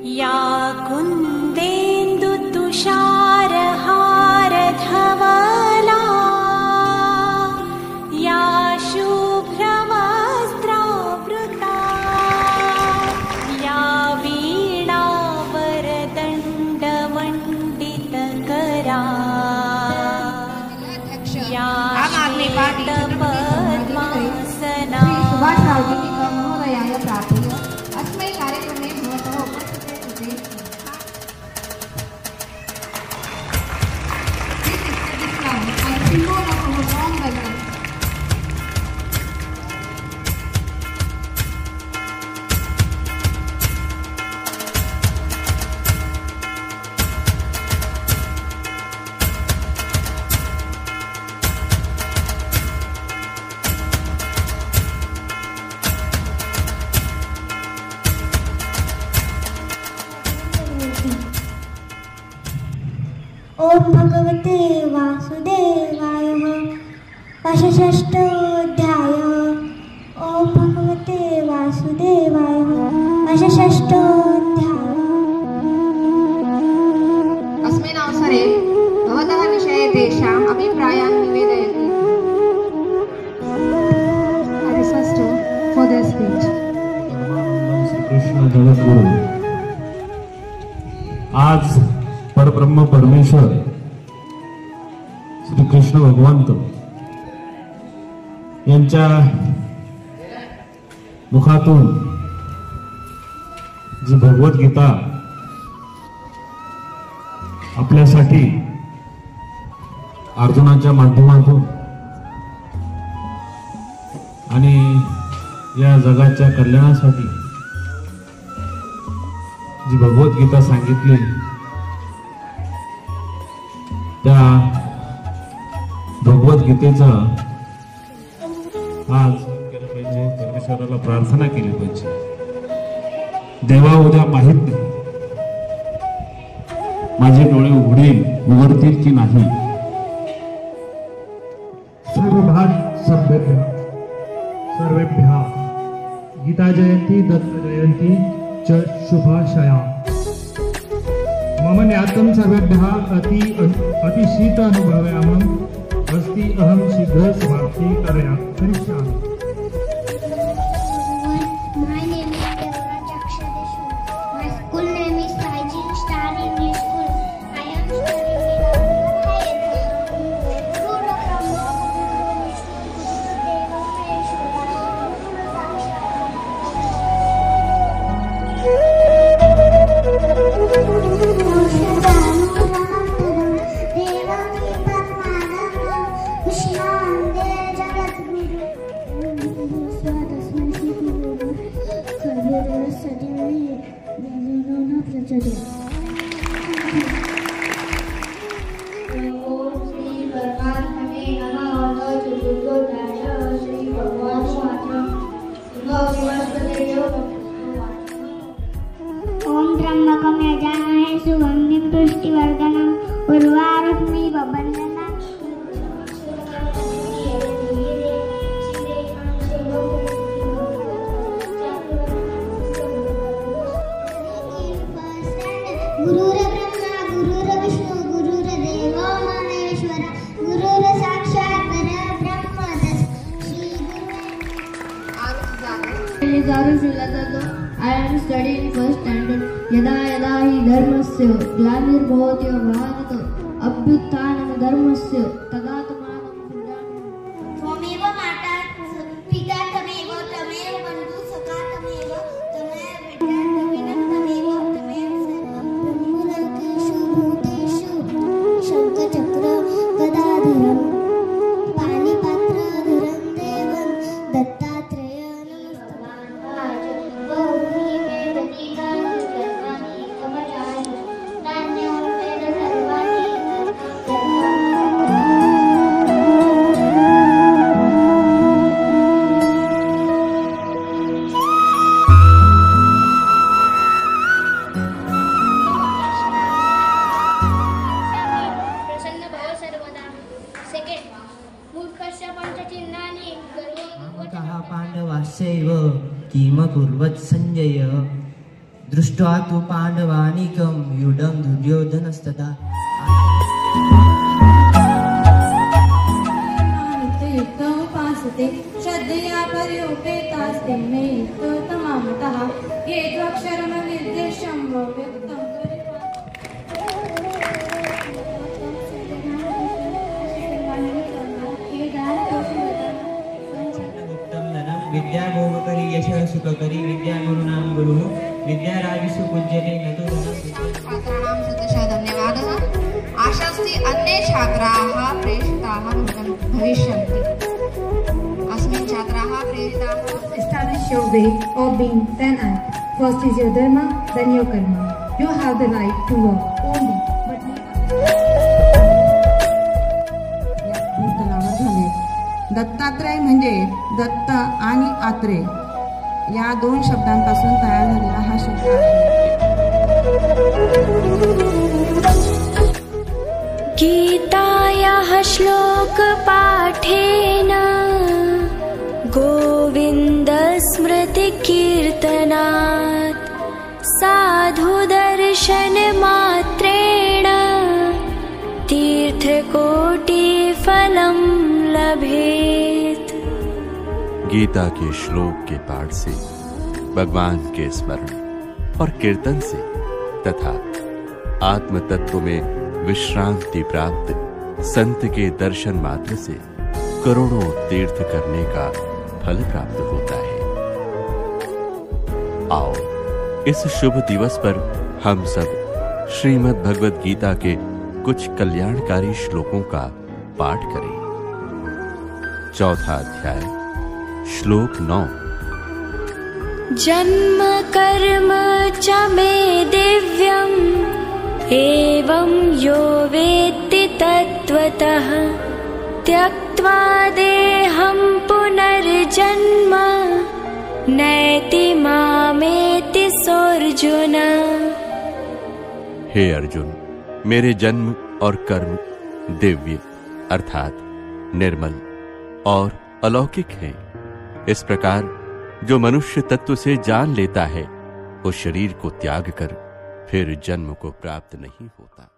या कुन्देन्दु तुषारहारधवला या शुभ्रवस्त्रावृता या वीणावरदण्डमण्डितकरा या श्वेतपद्मासना महोदयाय प्रार्थय अस्मै कार्यक्रमे भवतः उपस्थिते ओम भगवते वासुदेवाय षष्ठोऽध्याय। ओम भगवते वासुदेवाय षष्ठोऽध्याय। अस्मिन् अवसरे भवतः विषये तेषाम् अभिप्रायान् निवेदयति। I request for their speech. Shri Krishna जगद्गुरु आज परब्रह्म परमेश्वर श्री कृष्ण भगवंत यांच्या मुखातून जी भगवत गीता आपल्यासाठी अर्जुनाच्या माध्यमातून आणि या जगाच्या कल्याणासाठी जी भगवत गीता सांगितली त्या भगवत गीतेचा आज केलं पाहिजे, परमेश्वराला प्रार्थना केली पाहिजे। देवा उद्या माहित नाही माझे डोळे उघडतील की नाही। सर्वेभ्यः गीता जयंती दत्त जयंती च शुभाशया। मम ज्ञातं सर्वेभ्यः अतिशीत अनुभवामम् अस्ति अहं शीघ्र समाप्ति करिष्यामि। My name is Devraj Akshadeshwar. My school name is Saijin Star English School. I am studying in Guru Brahma Guru Vishnu Guru Deva Maheshwara Guru ओम त्र्यंबकं यजामहे सुगन्धिं पुष्टिवर्धनम् उर्वारुकमिव बन्धनान्। गुरुर्ब्रह्मा गुरुर्विष्णु गुरुर्देवो महेश्वरा गुरुर् साक्षात् परब्रह्म तस्मै श्री गुरुवे। I am studying first standard. यदा यदा हि धर्मस्य ग्लानिर्भवति भारत अभ्युत्थानं धर्मस्य तदात्मानं सृजामि। त्वमेव माता पिता त्वमेव त्वमेव बन्धुः सखा त्वमेव त्वमेव विद्या त्वमेव सर्वं ब्रह्मलोकेषु भूतेषु शङ्खचक्र गदाधरं पाणिपात्रधरं देवं दत्तात्रेयं पांडवास्यैव किम कुर्वत् संजय दृष्ट्वा तु पाण्डवानीकं युधं दुर्योधनस्तदा उपासते श्रद्धया पर्युपेतास्ते मे युक्तोत्तमामतः ये त्वक्षरमनिर्देशं व्यक्तं विद्याभोगकरी यशः सुखकरी विद्यागुरुणां गुरुः विद्याराजिषु पूज्यते न तु छात्राणां शतशः धन्यवादः। आशास्ति अन्ये छात्राः प्रेषिताः भविष्यन्ति। अस्मिन् छात्राः प्रेरिताः Establish your way of being then and. First is your dharma, then your karma. You have the right to work only, but भूतलावर झाले। दत्तात्रय म्हणजे दत्त आणि आत्रे या दोन शब्दांपासून तयार झालेला हा शब्द आहे। गीतायाः श्लोकपाठेन गोविन्दस्मृतिकीर्तनात् साधुदर्शनमात्रेण तीर्थकोटिफलं लभेत। गीता के श्लोक के पाठ से, भगवान के स्मरण और कीर्तन से तथा आत्म तत्व में विश्रांति प्राप्त संत के दर्शन मात्र से करोड़ों तीर्थ करने का फल प्राप्त होता है। आओ इस शुभ दिवस पर हम सब श्रीमद् भगवद गीता के कुछ कल्याणकारी श्लोकों का पाठ करें। चौथा अध्याय श्लोक 9। जन्म कर्म च मे दिव्यम् एवं यो वेत्ति तत्त्वतः त्यक्त्वा देहं पुनर्जन्म नैति मामेति सोऽर्जुन। हे अर्जुन, मेरे जन्म और कर्म दिव्य अर्थात निर्मल और अलौकिक हैं। इस प्रकार जो मनुष्य तत्व से जान लेता है वो शरीर को त्याग कर फिर जन्म को प्राप्त नहीं होता।